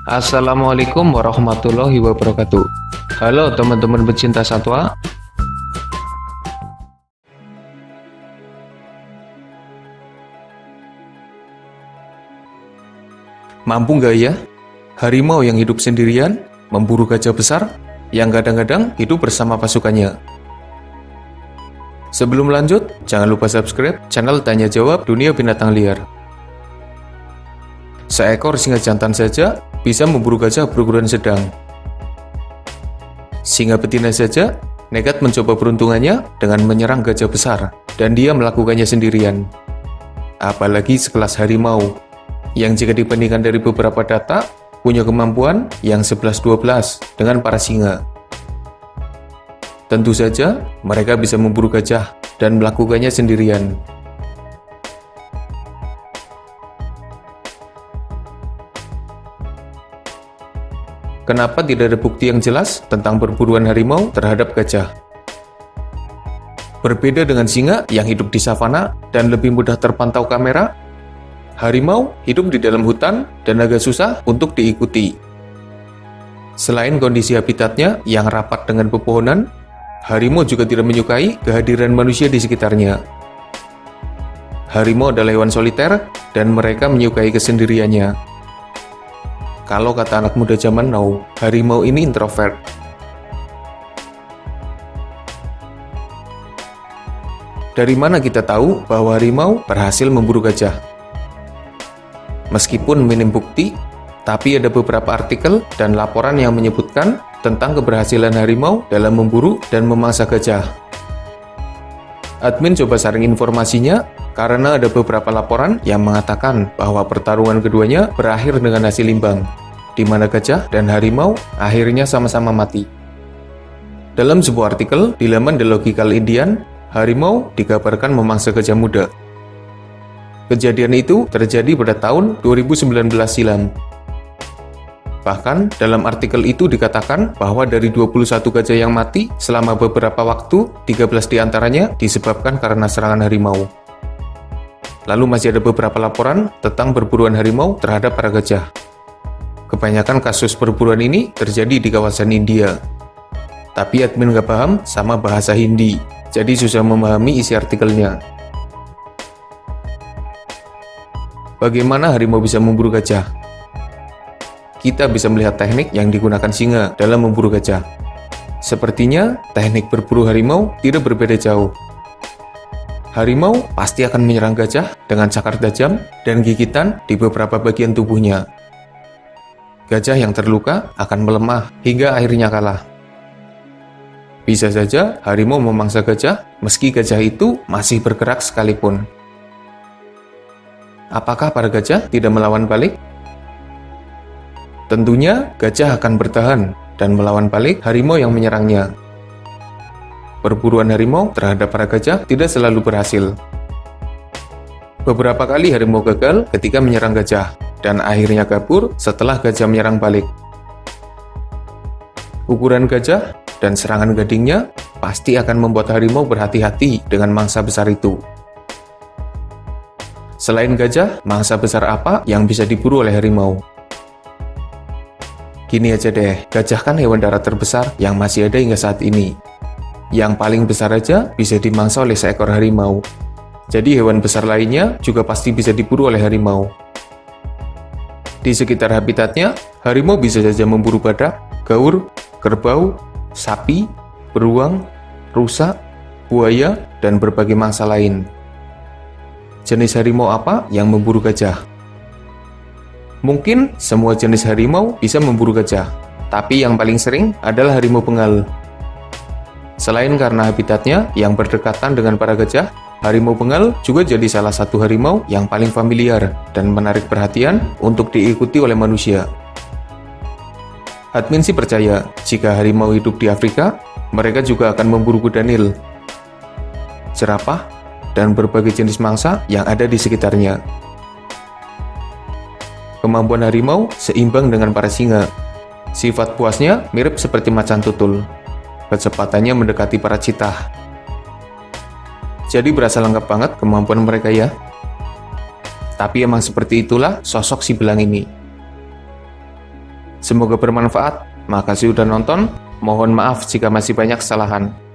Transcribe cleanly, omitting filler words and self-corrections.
Assalamualaikum warahmatullahi wabarakatuh. Halo teman-teman pecinta satwa. Mampu nggak ya? Harimau yang hidup sendirian memburu gajah besar yang kadang-kadang hidup bersama pasukannya. Sebelum lanjut, jangan lupa subscribe channel Tanya Jawab Dunia Binatang Liar. Seekor singa jantan saja bisa memburu gajah berukuran sedang. Singa betina saja nekat mencoba peruntungannya dengan menyerang gajah besar, dan dia melakukannya sendirian. Apalagi sekelas harimau, yang jika dibandingkan dari beberapa data, punya kemampuan yang 11-12 dengan para singa. Tentu saja, mereka bisa memburu gajah dan melakukannya sendirian. Kenapa tidak ada bukti yang jelas tentang perburuan harimau terhadap gajah? Berbeda dengan singa yang hidup di savana dan lebih mudah terpantau kamera, harimau hidup di dalam hutan dan agak susah untuk diikuti. Selain kondisi habitatnya yang rapat dengan pepohonan, harimau juga tidak menyukai kehadiran manusia di sekitarnya. Harimau adalah hewan soliter dan mereka menyukai kesendiriannya. Kalau kata anak muda zaman now, harimau ini introvert. Dari mana kita tahu bahwa harimau berhasil memburu gajah? Meskipun minim bukti, tapi ada beberapa artikel dan laporan yang menyebutkan tentang keberhasilan harimau dalam memburu dan memangsa gajah. Admin coba saring informasinya karena ada beberapa laporan yang mengatakan bahwa pertarungan keduanya berakhir dengan hasil imbang, di mana gajah dan harimau akhirnya sama-sama mati. Dalam sebuah artikel di laman The Logical Indian, harimau dikabarkan memangsa gajah muda. Kejadian itu terjadi pada tahun 2019 silam. Bahkan, dalam artikel itu dikatakan bahwa dari 21 gajah yang mati selama beberapa waktu, 13 diantaranya disebabkan karena serangan harimau. Lalu masih ada beberapa laporan tentang perburuan harimau terhadap para gajah. Kebanyakan kasus perburuan ini terjadi di kawasan India. Tapi admin nggak paham sama bahasa Hindi, jadi susah memahami isi artikelnya. Bagaimana harimau bisa memburu gajah? Kita bisa melihat teknik yang digunakan singa dalam memburu gajah. Sepertinya, teknik berburu harimau tidak berbeda jauh. Harimau pasti akan menyerang gajah dengan cakar tajam dan gigitan di beberapa bagian tubuhnya. Gajah yang terluka akan melemah hingga akhirnya kalah. Bisa saja harimau memangsa gajah meski gajah itu masih bergerak sekalipun. Apakah para gajah tidak melawan balik? Tentunya gajah akan bertahan dan melawan balik harimau yang menyerangnya. Perburuan harimau terhadap para gajah tidak selalu berhasil. Beberapa kali harimau gagal ketika menyerang gajah dan akhirnya kabur setelah gajah menyerang balik. Ukuran gajah dan serangan gadingnya pasti akan membuat harimau berhati-hati dengan mangsa besar itu. Selain gajah, mangsa besar apa yang bisa diburu oleh harimau? Gini aja deh, gajah kan hewan darat terbesar yang masih ada hingga saat ini. Yang paling besar aja bisa dimangsa oleh seekor harimau. Jadi hewan besar lainnya juga pasti bisa diburu oleh harimau. Di sekitar habitatnya, harimau bisa saja memburu badak, gaur, kerbau, sapi, beruang, rusa, buaya, dan berbagai mangsa lain. Jenis harimau apa yang memburu gajah? Mungkin semua jenis harimau bisa memburu gajah, tapi yang paling sering adalah harimau bengal. Selain karena habitatnya yang berdekatan dengan para gajah, harimau bengal juga jadi salah satu harimau yang paling familiar dan menarik perhatian untuk diikuti oleh manusia. Admin sih percaya, jika harimau hidup di Afrika, mereka juga akan memburu kuda Nil, jerapah, dan berbagai jenis mangsa yang ada di sekitarnya. Kemampuan harimau seimbang dengan para singa. Sifat puasnya mirip seperti macan tutul. Kecepatannya mendekati para citah. Jadi berasa lengkap banget kemampuan mereka ya. Tapi emang seperti itulah sosok si belang ini. Semoga bermanfaat. Makasih udah nonton. Mohon maaf jika masih banyak kesalahan.